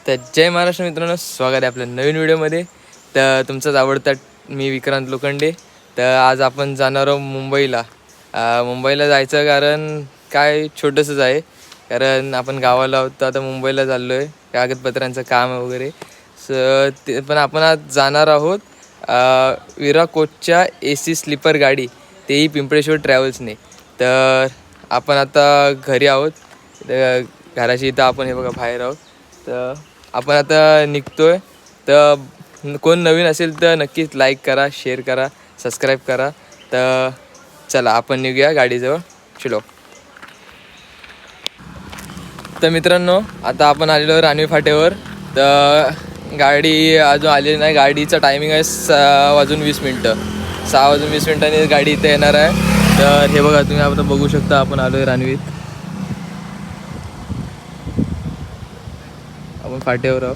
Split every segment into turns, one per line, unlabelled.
तर जय महाराष्ट्र मित्रांनो, स्वागत आहे आपल्या नवीन व्हिडिओमध्ये. तर तुमचाच आवडता मी विक्रांत लोखंडे. तर आज आपण जाणार आहोत मुंबईला. मुंबईला जायचं कारण काय छोटंसंच आहे, कारण आपण गावाला आहोत तर आता मुंबईला चाललो आहे कागदपत्रांचं काम वगैरे. ते पण आपण आज जाणार आहोत विरा कोचच्या AC स्लीपर गाडी, तेही पिंपळेश्वर ट्रॅव्हल्सने. तर आपण आता घरी आहोत, घराची इथं आपण हे बघा बाहेर आहोत. तर आपण आता निघतोय. तर कोण नवीन असेल तर नक्कीच लाईक करा, शेअर करा, सबस्क्राईब करा. तर चला आपण निघूया गाडीजवळ. चलो. तर मित्रांनो, आता आपण आलेलो रानवी फाट्यावर. तर गाडी अजून आलेली नाही. गाडीचा टायमिंग आहे 6:20. 6:20 गाडी इथे येणार आहे. तर हे बघा, तुम्ही आता बघू शकता आपण आलो आहे रानवीत. आपण फाट्यावर आहोत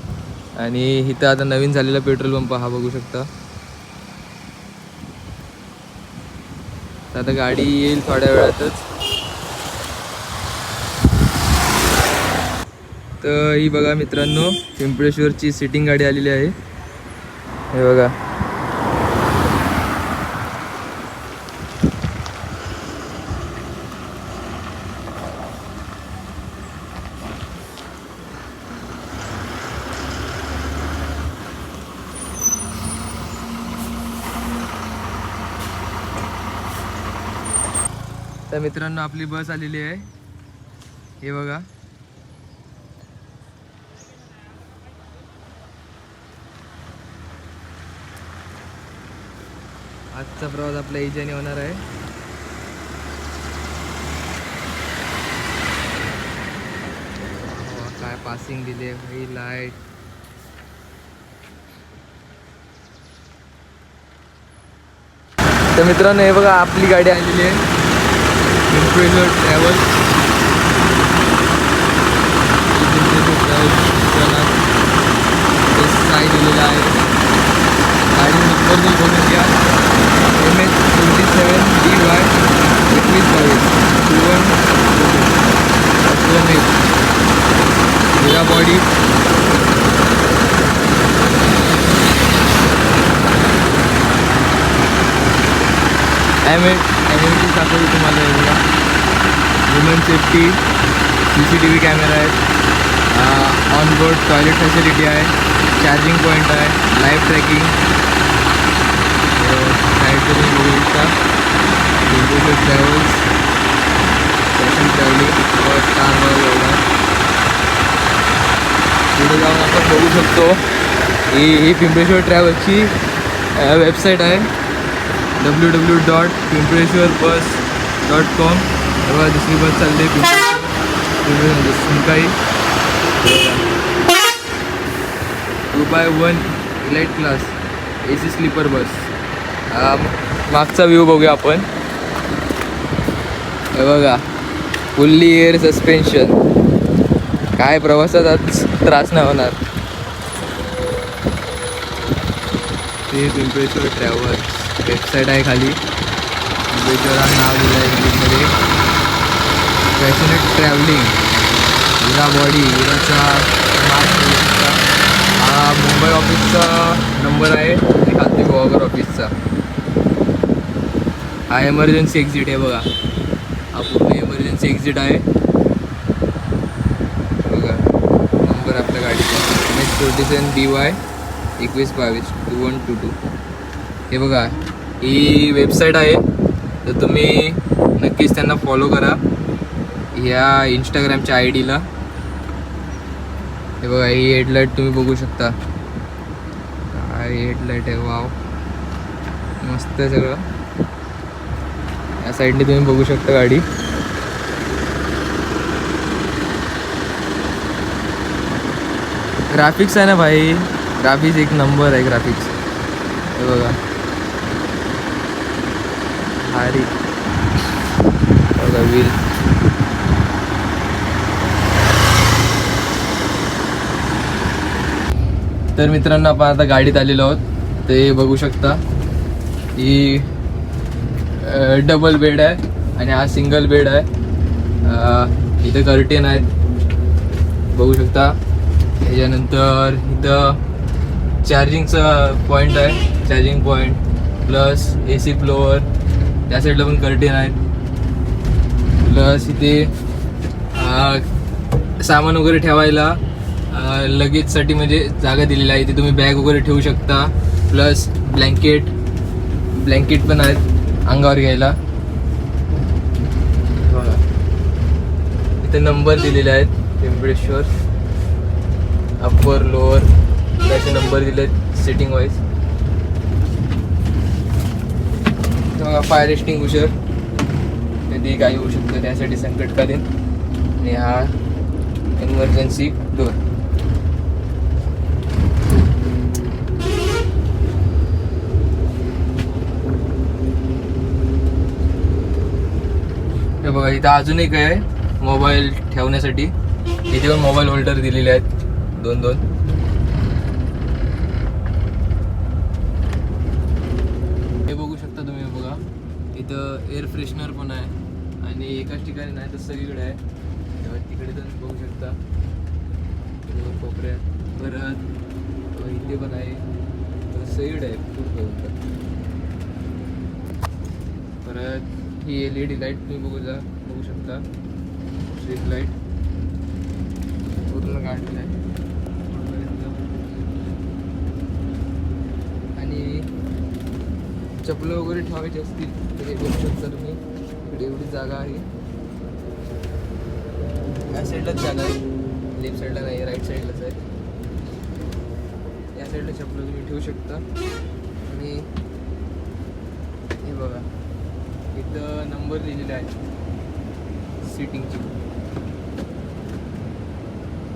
आणि इथं आता नवीन झालेला पेट्रोल पंप हा बघू शकता. आता गाडी येईल थोड्या वेळातच. तर ही बघा मित्रांनो, पिंपळेश्वरची सिटिंग गाडी आलेली आहे. हे बघा, तर मित्रांनो आपली बस आलेली आहे. हे बघा, आजचा प्रवास आपल्या इजाने होणार आहे. काय पासिंग दिले भाई, लाईट. तर मित्रांनो हे बघा, आपली गाडी आलेली आहे पिंपळेश्वर ट्रॅव्हल्स. काय दिलेला आहे, गाडी नंबर बघून घ्या. MH27 DY 2122 हिरा बॉडी. MH दाखवली तुम्हाला. एवढा वुमन सेफ्टी, CCTV कॅमेरा आहेत, ऑनबोर्ड टॉयलेट फॅसिलिटी आहे, चार्जिंग पॉईंट आहे, लाईव्ह ट्रॅकिंग. साईड तुम्ही बघू शकता. Pimpaleshwar travels, fashion travelling, star एवढा. पुढे जाऊन आपण बघू शकतो ही पिंपळेश्वर ट्रॅव्हल्सची वेबसाईट आहे, www.pimpaleshwarbus.com. तेव्हा दुसरी बस चालली आहे Pimpaleshwar Sunkai 2x1 elite class AC sleeper bus. मागचा व्ह्यू बघूया आपण. हे बघा, फुल्ली एअर सस्पेन्शन. काय प्रवासात आज त्रास नाही होणार. ते पिंपळेश्वर ट्रॅव्हल्स वेबसाईट आहे खाली. पिंपळेश्वरात नाव दिलं आहे इंग्लिशमध्ये. पॅशनेट ट्रॅव्हलिंग, विरा बॉडी, विराचा हा मुंबई ऑफिसचा नंबर आहे आणि खालती गोवागर ऑफिसचा. हा एमर्जन्सी एक्झिट आहे बघा, हा पूर्ण एमर्जन्सी एक्झिट आहे बघा. नंबर आपल्या गाडीचा MH27 DY 2122 2122. हे बघा, ही वेबसाईट आहे. तर तुम्ही नक्कीच त्यांना फॉलो करा ह्या इंस्टाग्रामच्या ID ला. हे बघा, ही हेडलाईट तुम्ही बघू शकता. काय हेडलाईट आहे, वाव, मस्त आहे सगळं. या साईडने तुम्ही बघू शकता गाडी. ग्राफिक्स आहे ना भाई, ग्राफिक्स एक नंबर आहे ग्राफिक्स. हे बघा, भारी बघा व्हील. तर मित्रांनो आपण आता गाडीत आलेलो आहोत. ते बघू शकता, ही डबल बेड आहे आणि हा सिंगल बेड आहे. इथे कर्टेन आहेत बघू शकता. त्याच्यानंतर इथं चार्जिंगचा पॉईंट आहे, charging point plus AC floor, त्या साईडला पण कर्टेन आहेत. प्लस इथे सामान वगैरे ठेवायला लगेजसाठी म्हणजे जागा दिलेली आहे. इथे तुम्ही बॅग वगैरे ठेवू शकता. प्लस ब्लँकेट पण आहेत अंगावर घ्यायला. बघा इथे नंबर दिलेले आहेत, पिंपळेश्वर अप्पर लोअर त्याचे नंबर दिले आहेत सिटिंग वाईज. बघा फायर एक्सटिंग्विशर, कधी काही होऊ शकतं त्यासाठी संकटकालीन. आणि हा इमर्जन्सी डोर. हे बघा इथं अजून एक आहे मोबाईल ठेवण्यासाठी. इथे पण मोबाईल होल्डर दिलेले आहेत दोन. हे बघू शकता तुम्ही. बघा इथं एअर फ्रेशनर पण आहे आणि एकाच ठिकाणी नाही तर सगळीकडे आहे. तेव्हा तिकडे तर बघू शकता कोपऱ्यात. परत इथे पण आहे, सगळीकडे आहे पूर्ण. परत ही LED लाईट तुम्ही बघू शकता, स्ट्रीट लाईट पूर्ण काढलेलं आहे. आणि चपलं वगैरे ठेवायची असतील तर हे बघू शकता तुम्ही. इकडे एवढी जागा आहे, या साईडलाच जागा आहे, लेफ्ट साईडला नाही, राईट साईडलाच आहे. या साईडला चपलं तुम्ही ठेवू शकता. आणि हे बघा इथं नंबर लिहिलेले आहेत सीटिंगची.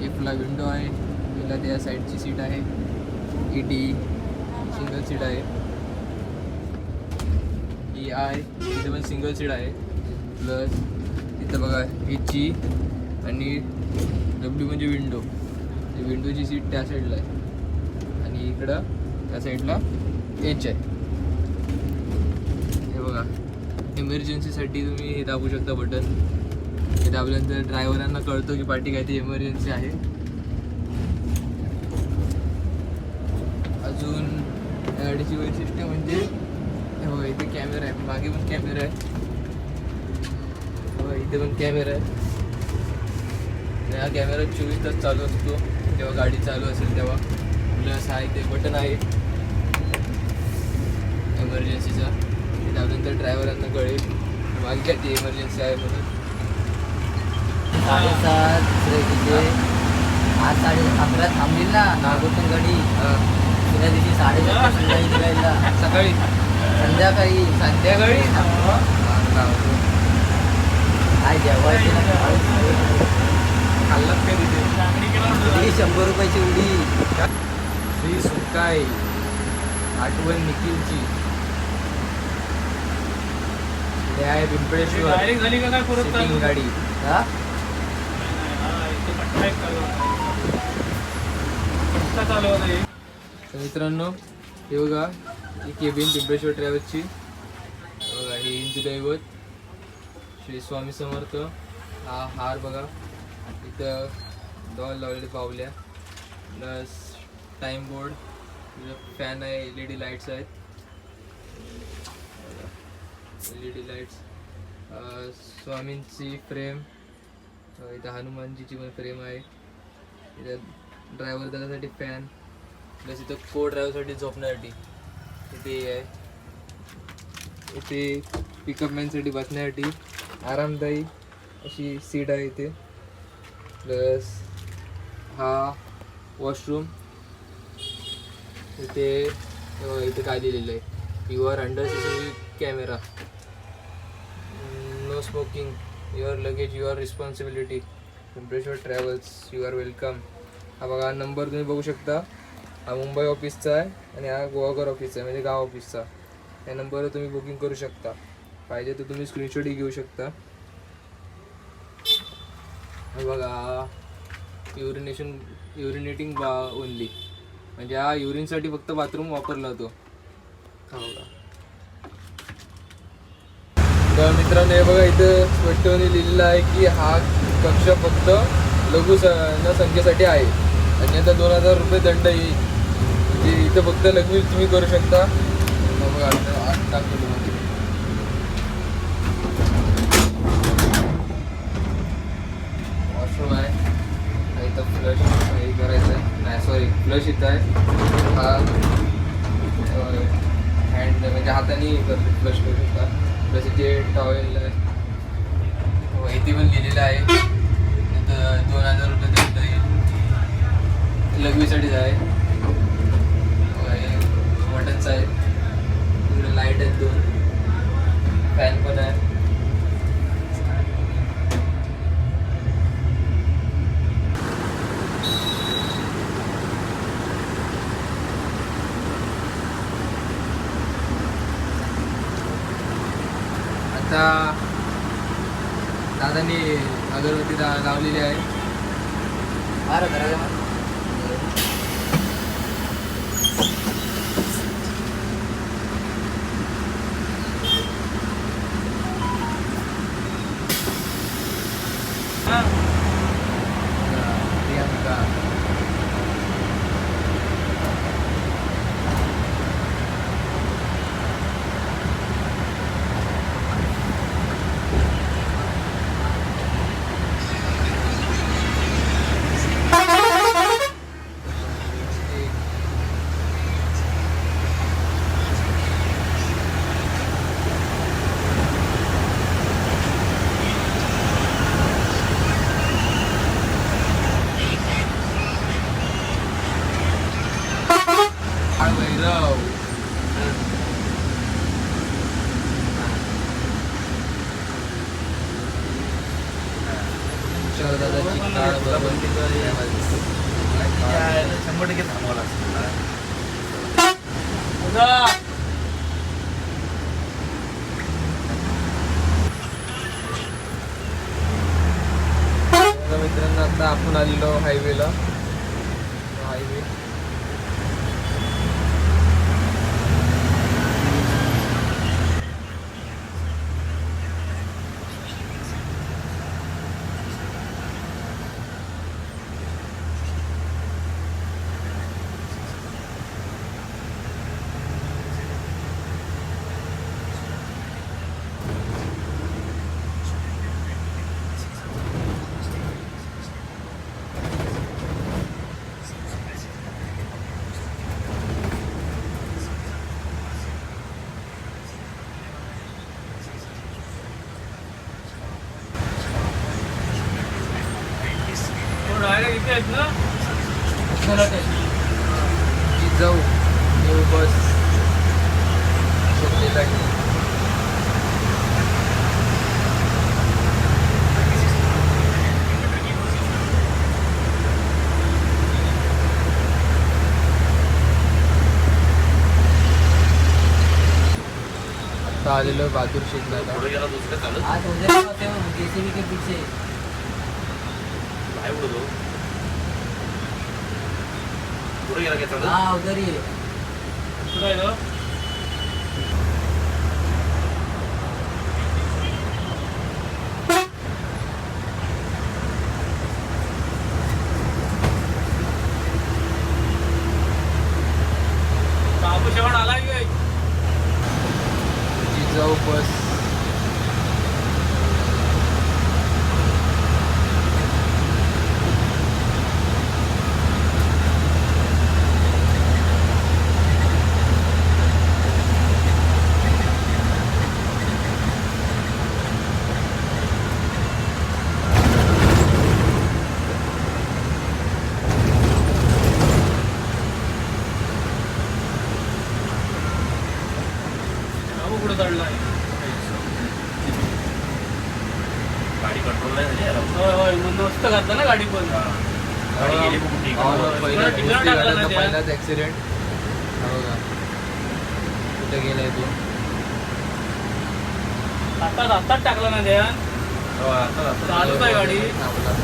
एफला विंडो आहे, बिला त्या साईडची सीट आहे. ED सिंगल सीट आहे. EI इथे पण सिंगल सीट आहे. प्लस इथं बघा HG आणि W म्हणजे विंडो, विंडोची सीट त्या साईडला आहे. आणि इकडं त्या साईडला H आहे. हे बघा इमर्जन्सीसाठी तुम्ही हे दाबू शकता बटन. हे दाबल्यानंतर ड्रायव्हरांना कळतं की पाठी काय ती इमर्जन्सी आहे. अजून गाडीची वैशिष्ट्य म्हणजे हे बघा इथे कॅमेरा आहे, मागे पण कॅमेरा आहे. बघा इथे पण कॅमेरा आहे. हा कॅमेरा 24 तास चालू असतो जेव्हा गाडी चालू असेल तेव्हा. प्लस हा इथे बटन आहे इमर्जन्सीचा. ते दाबल्यानंतर ड्रायव्हरांना कळेल मागे काय ती इमर्जन्सी आहे म्हणून.
7:30 तिथे आज 11:30 थांबली ना नागोटून गाडी. दुसऱ्या दिवशी 7:30 संध्याकाळी निघायला. संध्याकाळी काय जेवायची
खाल्लात काय तिथे?
उडी 100 रुपयाची उडी.
श्री सुकाई आठवण निखिलची. हे आहे पिंपळेश्वर सिटिंग गाडी. तर मित्रांनो हे बघा ही केबिन पिंपळेश्वर ट्रॅव्हल्सची. बघा ही हिंदू दैवत श्री स्वामी समर्थ. हा हार बघा इथं डॉल लावलेले पावल्या. प्लस टाईम बोर्ड, फॅन आहे, LED लाईट्स आहेत. LED लाईट्स, स्वामींची फ्रेम, इथं हनुमानजीची पण फ्रेम आहे. इथं ड्रायव्हर जाण्यासाठी फॅन. प्लस इथं को ड्रायव्हरसाठी झोपण्यासाठी इथे आहे. इथे पिकअप मॅनसाठी बसण्यासाठी आरामदायी अशी सीट आहे इथे. प्लस हा वॉशरूम. इथे काय दिलेलं आहे, you are under CCTV camera, no smoking, your luggage your responsibility, Pimpaleshwar travels, you are welcome. हा बघा नंबर तुम्ही बघू शकता. हा मुंबई ऑफिसचा आहे आणि हा गोवाघर ऑफिसचा आहे, म्हणजे गाव ऑफिसचा. या नंबरवर तुम्ही बुकिंग करू शकता. पाहिजे तर तुम्ही स्क्रीनशॉटही घेऊ शकता. हे बघा युरिनेटिंग ओनली, म्हणजे हा युरिनसाठी फक्त बाथरूम वापरला जातो. हा बघा. तर मित्रांनो हे बघा इथं स्पष्टपणे लिहिलेलं आहे की हा कक्ष फक्त लघु संख्येसाठी आहे. अन्यथा 2000 रुपये दंड येईल. म्हणजे इथं फक्त लघवीच तुम्ही करू शकता. मग बघा आत टाकतो तुम्हाला. वॉशरूम आहे. इथं फ्लश हे करायचं आहे. नाही सॉरी, फ्लश इथं आहे. हा हँड म्हणजे हाताने करतो फ्लश करू शकता. प्लस इथे टॉवेल इथे पण लिहिलेलं आहे. इथं 2000 रुपये दंड येईल. लघवीसाठीच आहे. बटन्स आहेत. तिकडे लाईट आहेत 2. फॅन पण आहे. आता दादानी अगरबत्ती लावलेली आहे.
मारा करायला मग.
प्रियांका भैरव दादाची काळ बरोबर
100% थांबवावं लागतं.
मित्रांनो आता आपण आलेलो हायवेला. हायवे जाऊ न्यू बस शोधलेला आहे. आता आलेलो बहादूर शिकण्याला.
पुढे गेला दुसरं चालत
आज उद्या जेसीबी के पीछे.
नाही उडतो. पुढे गेला काय चालत.
हाँ उधर ही है.
जिजाऊ बस
गाडी कंट्रोल नाही झाली याला.
मस्त घातलं ना गाडी पण.
गाडी गेली बघून ठीक
पहिला
ठिकाण टाकलं ना त्या.
पहिलाच ऍक्सिडेंट. बघा कुठे गेलाय तो.
आत्ताच टाकला ना ध्यान.
आता
चालूच आहे गाडी.
थांबला.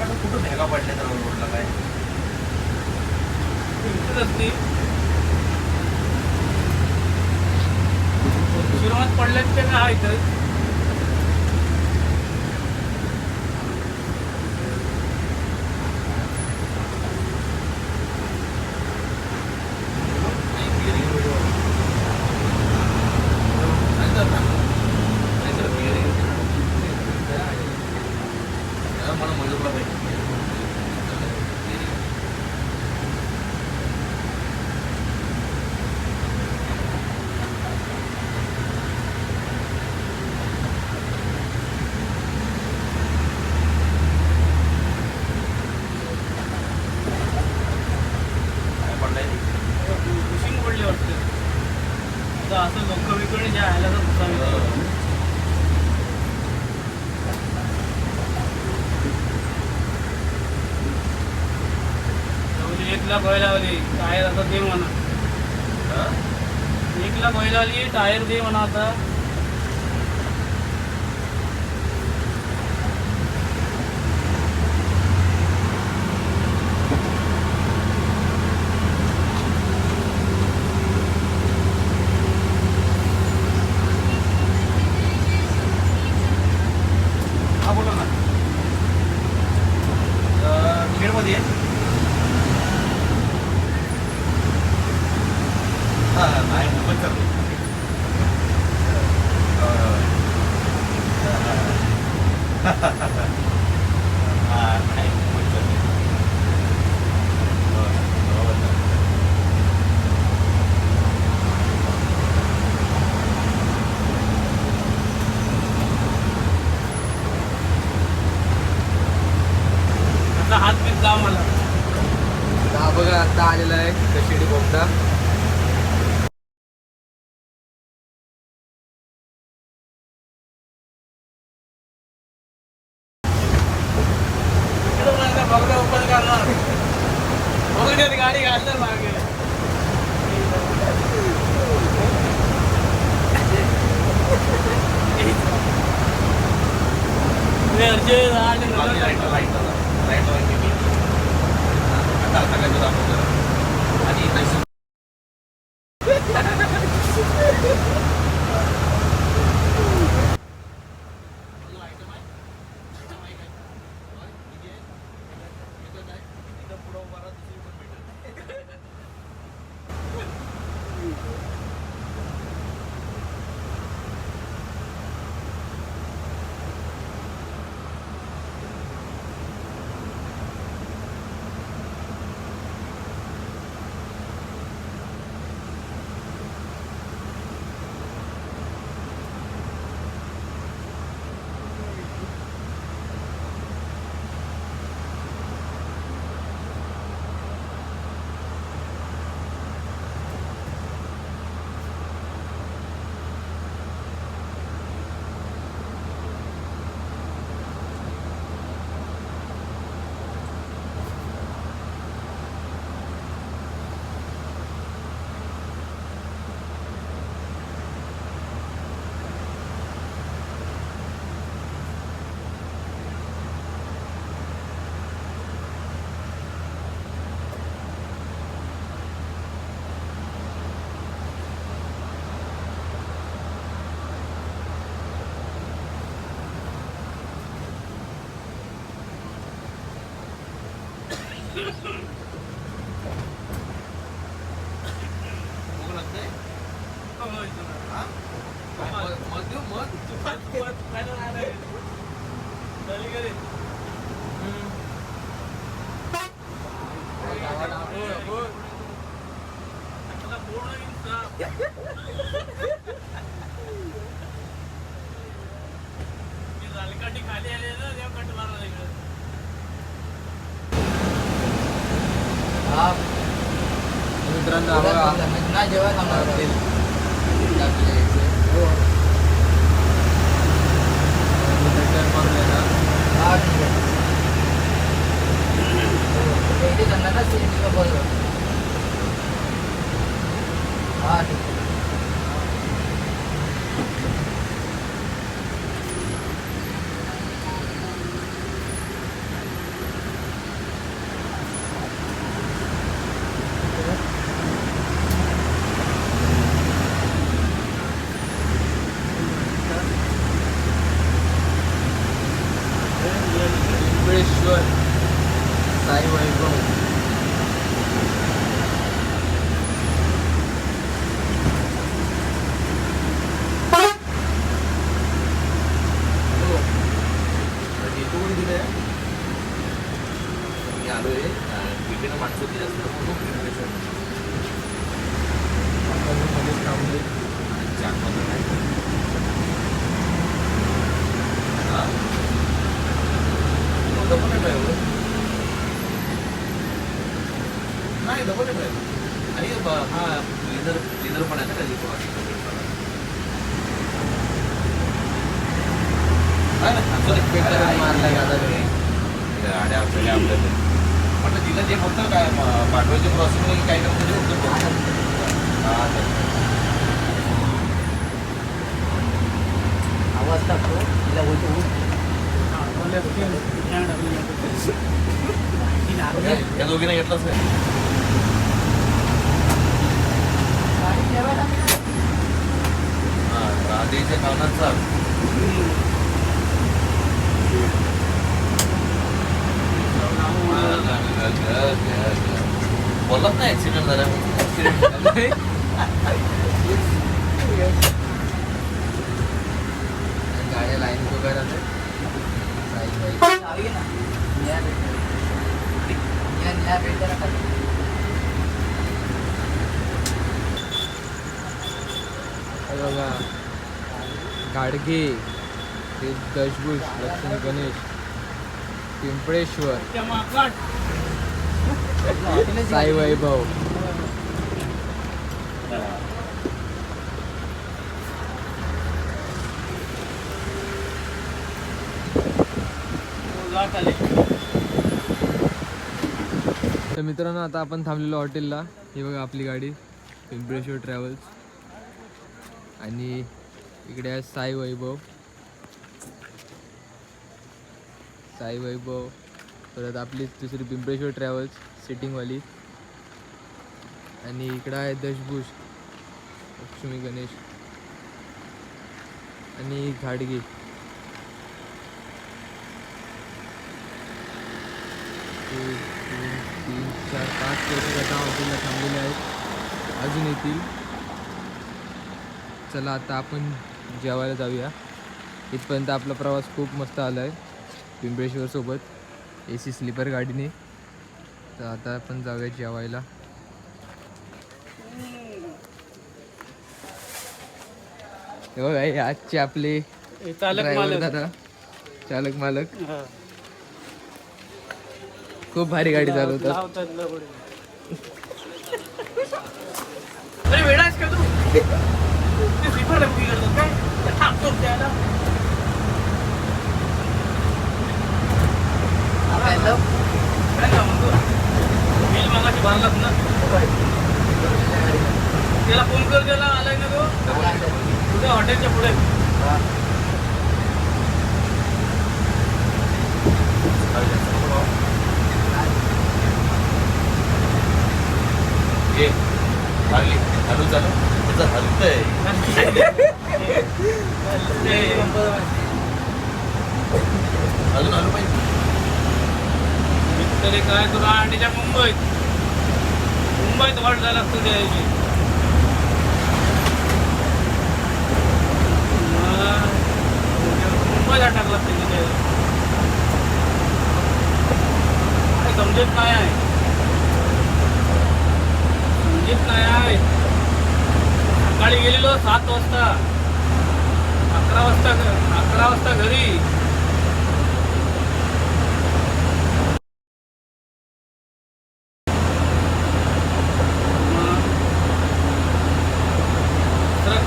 आता कुठं भेगा पडल्या तर रोडला काय
इथेच असते सुरुवात पडल्यात ते काय इथं
मला मजूरला पाहिजे काय पडलाय
बुशिंग पडली वाटतं आता असं लोक विकडे जे आयला तर घुसावी एकला गोय लावली टायर आता दे म्हणा एकला गोय लावली टायर दे म्हणा आता
हा बोला ना खेळमध्ये हा नाही मुंबईत चालू नाही मुंबईत चालू
आता हात बीत जा मला
हा बघा आता आलेला आहे कशिडी बोगदा
बघा ओपन करणार बघण्यात गाडी घालणार मागे
लाईट आता आता काय दाखवतो आणि पैसे
खाली आले ना देव कट मारला इकडे
हा
मित्रांनो बघा
ना जेव्हा थांबणार हा ठीक आहे इथे जाणार ना सीएनजी बरोबर हा ठीक आहे
साई वैभव.
नाही डबल आहे आणि हा क्लीनर पण आहे ना त्याची
मारला गाडा
गाड्या आपल्याला आपल्याला म्हटलं तिला जे फक्त काय पाठवायचे प्रोसेस काय करायचं ते फक्त
आवाज टाकतो तिला बोलतो
या दोघींना घेतलंच नाही. राधेच्या कानाचा बोलत नाही ऍक्सिडेंट झाला
गाड्या लाईन उभ्या राहते. साई वैभव.
चावी ना निळ्या पेटला टाकतो.
हे बघा गाडगे ते दशभुज लक्ष्मी गणेश पिंपळेश्वर साई वैभव. तर मित्रांनो आता आपण थांबलेलो हॉटेलला. ही बघा आपली गाडी पिंपळेश्वर ट्रॅव्हल्स आणि इकडे आहे साई वैभव. साई वैभव परत आपली दुसरी पिंपळेश्वर ट्रॅव्हल्स सिटिंगवाली आणि इकडं आहे दशभूष लक्ष्मी गणेश आणि घाडगी. एक, दोन, तीन, चार, 5 लोक आता हॉटेलला थांबलेले आहेत. अजून येतील. चला आता आपण जेवायला जाऊया. इथपर्यंत आपला प्रवास खूप मस्त आला आहे पिंपळेश्वरसोबत AC स्लीपर गाडीने. तर आता आपण जाऊया जेवायला. हे बघा हे आजचे आपले driver दादा चालक मालक खूप भारी गाडी चालवतात.
अरे वेडा आहेस का तू? ते स्लीपर बुकिंग करतो काय? थांबतो त्याला. काय ना म्हणतो? बिल मागाशी भरलात ना? त्याला फोन कर, त्याला आलाय ना तो? तुझ्या हॉटेलच्या पुढे.
ये लागली हलू चालू त्याचं हलतंय. अजून हलू पाहिजे.
तरी काय तुला अंडीच्या मुंबईत वाट झाला असतो द्यायची. मुंबईला टाकला तिथे काय समजत नाही आहे. समजत नाही आहे. सकाळी गेलेलो 7 वाजता 11 वाजता घरी.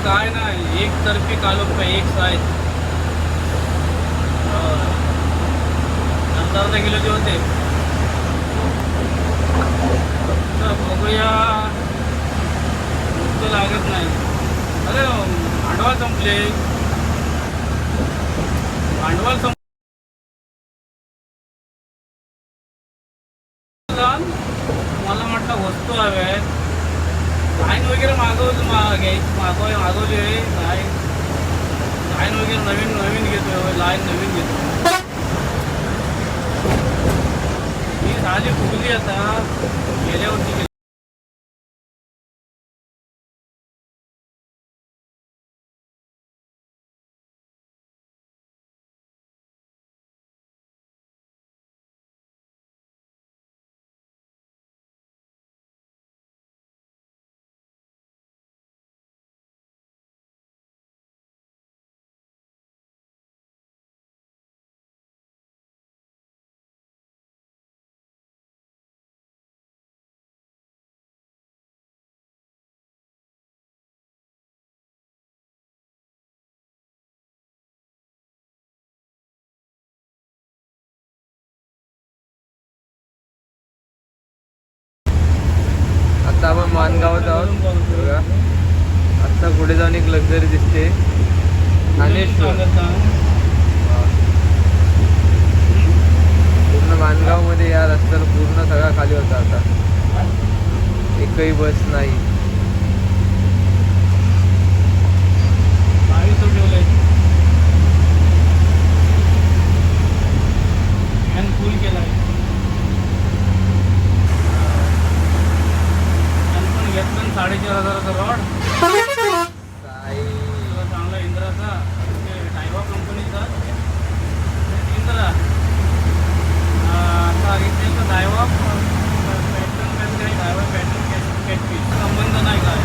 काय नाही एकतर्फी कालोख एक साईज अर्धा किलोचे होते. तर बघूया भूक तर लागत नाही. अरे भांडवल संपले. मला म्हटलं वस्तू हव्या आहेत. लाईन वगैरे मागवली लाईन वगैरे नवीन घेतोय. लाईन नवीन घेतो. 20 खाली फुगली आता गेल्यावरती गेली.
आता आपण मानगावात आहोत बघा. आता पुढे जाऊन एक लक्झरी दिसते ठाणेश्वर. पूर्ण मानगावमध्ये या रस्त्याला पूर्ण सगळा खाली होता. आता एकही बस नाही.
फुल केला आहे. घेतलं 4,500 रॉड चांगला इंद्राचा डायवा कंपनीचा इंद्रा. आता घेतलेलं डायवा पॅटर्न काही डायवा पॅटर्न कॅटपीस संबंध नाही काय.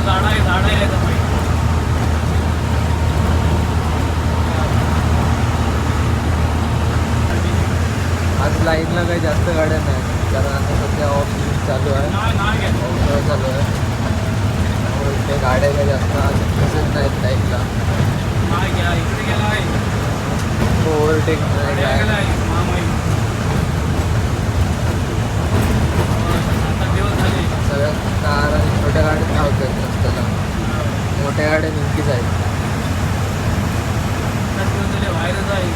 झाडा आहे याचा पाहिजे.
आज लाईनला काही जास्त गाड्या नाही कारण आता सध्या ऑफ सीझन चालू आहे. पावसाळा चालू आहे त्यामुळे इथे गाड्या काही जास्त आज दिसत नाहीत लाईनला.
इकडे गेला आहे
ओव्हरटेक नाही काय. सगळ्या कार आणि छोट्या गाड्या धावतात रस्त्याला. मोठ्या गाड्या नेमकीच आहेत.
व्हायरस आहे.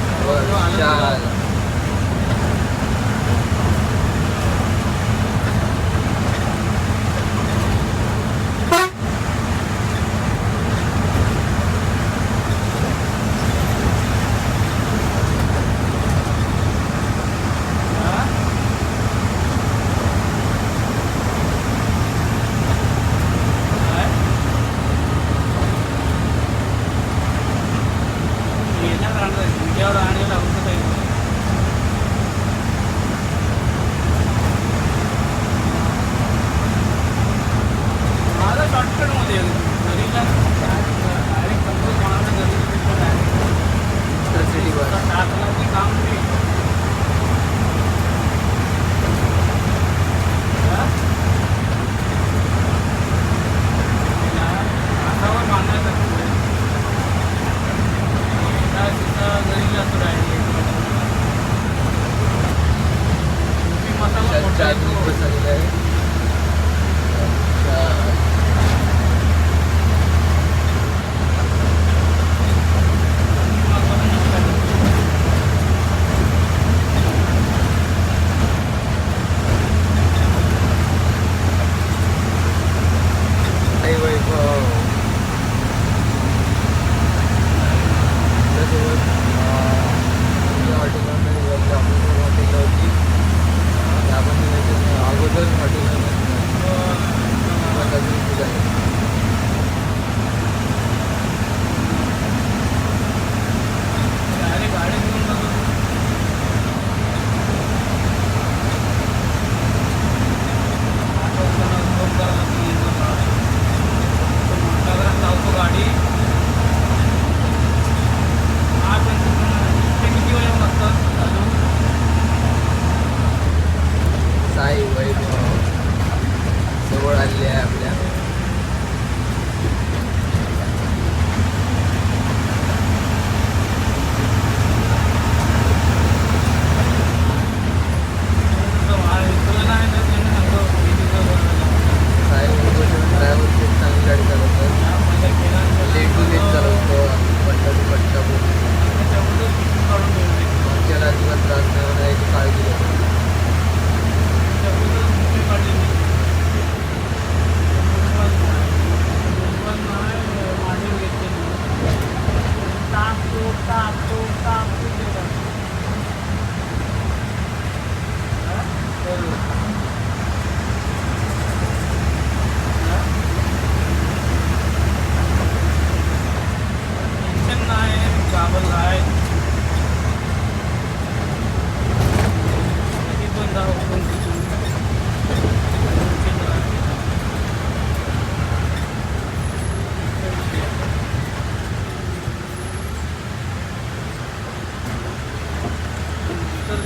अगोदर हॉटेल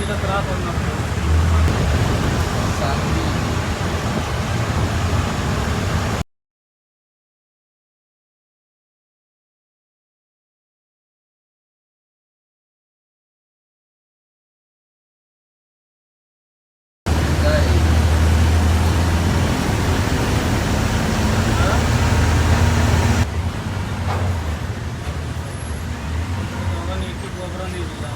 तिला त्रास होणार
सांगली.
दोघांनी एक एक गोबरा नाही दिला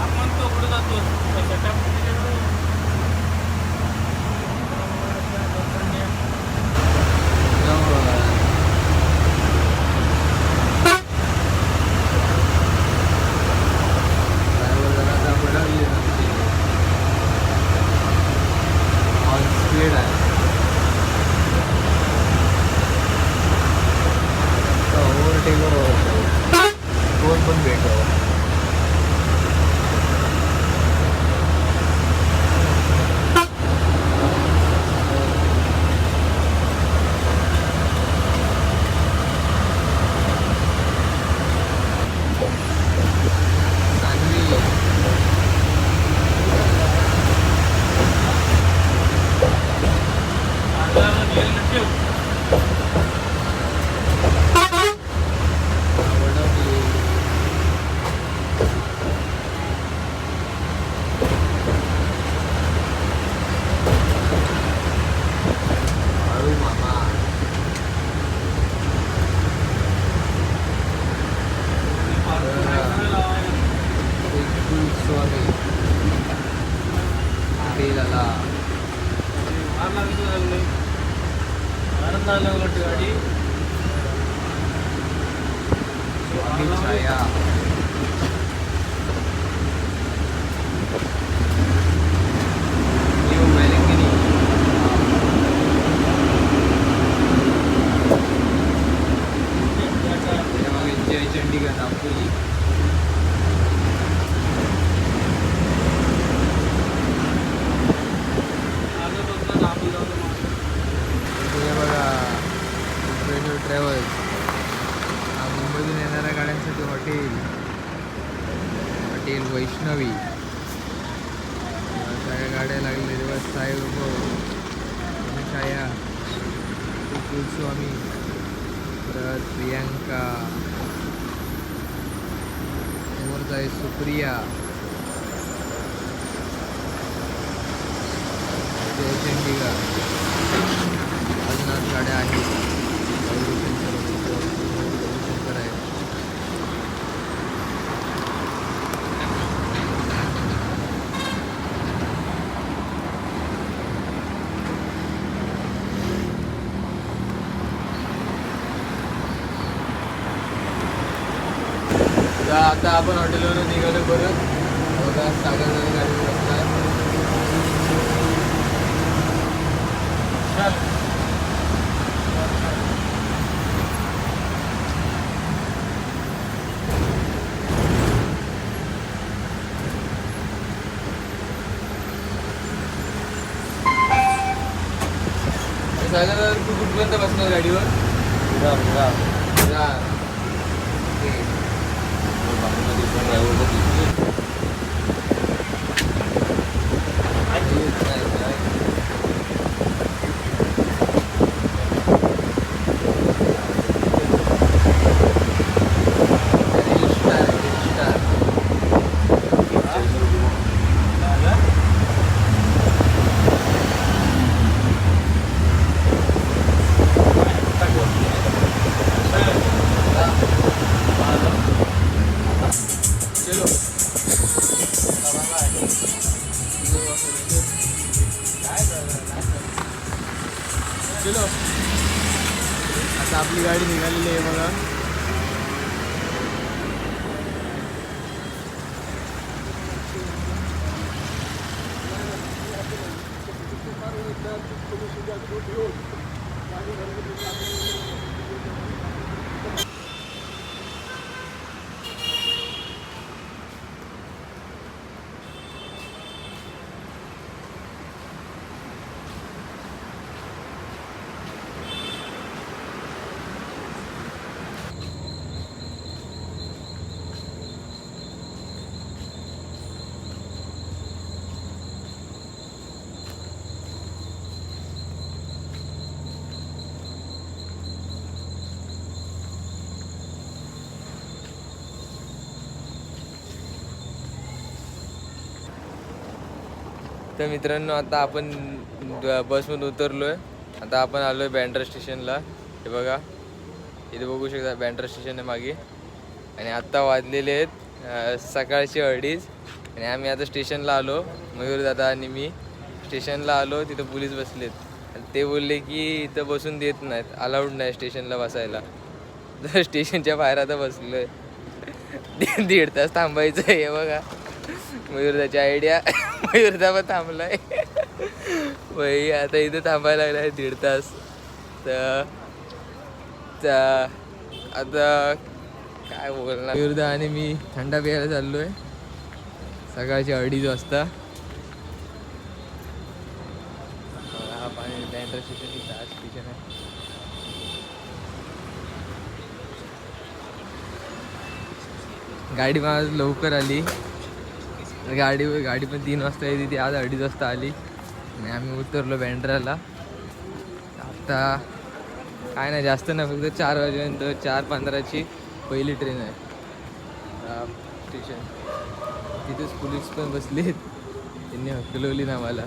म्हणतो कुठं जातो
स्पीड आहे ओव्हरटेकवर कोण पण भेटावं.
गाडी
छाया न्यू मॅलिंगिनी जय चंडीगड नागपुरी ट्रॅव्हल्स मुंबईतून येणाऱ्या गाड्यांसाठी हॉटेल वैष्णवी सगळ्या गाड्या लागले दिवस साहेब छाया कुलस्वामी परत प्रियांका समोरचा आहे सुप्रिया जय चंडीगड अजून आज गाड्या आहेत शंकर आहे आता आपण हॉटेलवरून निघालो परत बघा सागर गाडी बसलाय सागर तू कुठपर्यंत बसणार गाडीवर चलो आता आपली गाडी निघालेली आहे बघा. तर मित्रांनो आता आपण बसमधून उतरलो आहे. आता आपण आलो आहे बँड्रा स्टेशनला. हे बघा इथे बघू शकता बँड्रा स्टेशन आहे मागे. आणि आत्ता वाजलेले आहेत सकाळचे 2:30 आणि आम्ही आता स्टेशनला आलो. मयूर दादा आणि मी स्टेशनला आलो. तिथं पोलीस बसलेत आणि ते बोलले की इथं बसून देत नाहीत, अलाउड नाही स्टेशनला बसायला. तर स्टेशनच्या बाहेर आता बसलो आहे. 1.5 तास थांबायचं आहे. हे बघा मयूरदाची आयडिया. मयूरदा पण थांबलाय बाई. आता इथं थांबायला लागला आहे 1.5 तास. तर आता काय बोलणार. मयूरदा आणि मी थंडा प्यायला चाललो आहे सकाळचे 2:30 वाजता. हा पाणी बँड्रा स्टेशन स्टेशन आहे. गाडी माझ लवकर आली. गाडी पण 3 वाजता येते, ती आज 2:30 वाजता आली आणि आम्ही उतरलो बँड्राला. आता काय नाही जास्त नाही, फक्त 4 वाजेपर्यंत 4:15ची पहिली ट्रेन आहे स्टेशन. तिथेच पोलीस पण बसलेत, त्यांनी हकलवली ना मला.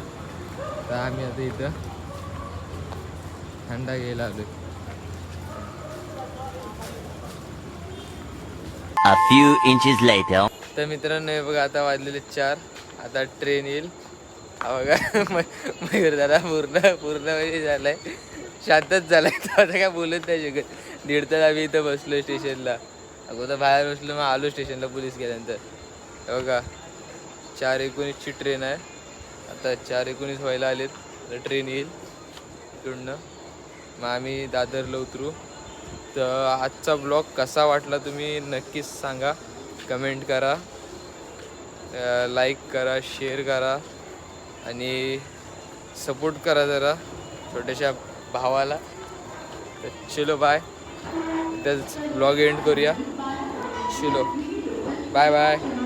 तर आम्ही आता इथं थंडा घ्यायला आलो.
A few inches later.
तर मित्रांनो हे बघा आता वाजलेले 4. आता ट्रेन येईल. हा बघा मयूर दादा पूर्ण म्हणजे झालाय, शांतच झालाय. तर आता काय बोलत नाही शकत. 1.5 तास आम्ही इथं बसलो स्टेशनला. अगोदर बाहेर बसलो, मग आलो स्टेशनला पोलीस गेल्यानंतर. हे बघा 4:19ची ट्रेन आहे. आता 4:19 व्हायला आलेत. तर ट्रेन येईल इकडनं, मग आम्ही दादरला उतरू. तर आजचा ब्लॉग कसा वाटला तुम्ही नक्कीच सांगा, कमेंट करा, लाईक करा, शेअर करा आणि सपोर्ट करा जरा छोट्याशा भावाला. तर चलो बाय. इथंच ब्लॉग एंड करूया. चलो बाय बाय.